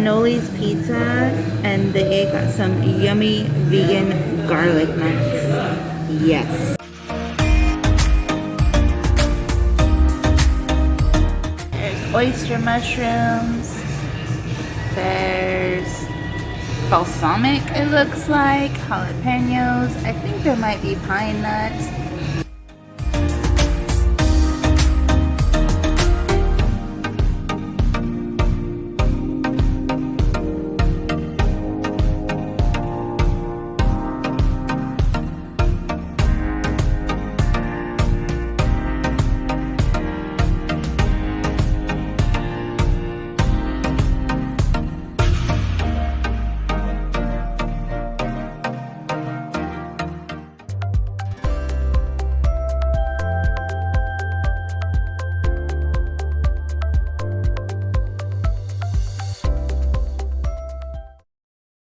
Noli's pizza, and they got some yummy vegan garlic nuts. Yes. There's oyster mushrooms. There's balsamic, it looks like. Jalapenos. I think there might be pine nuts.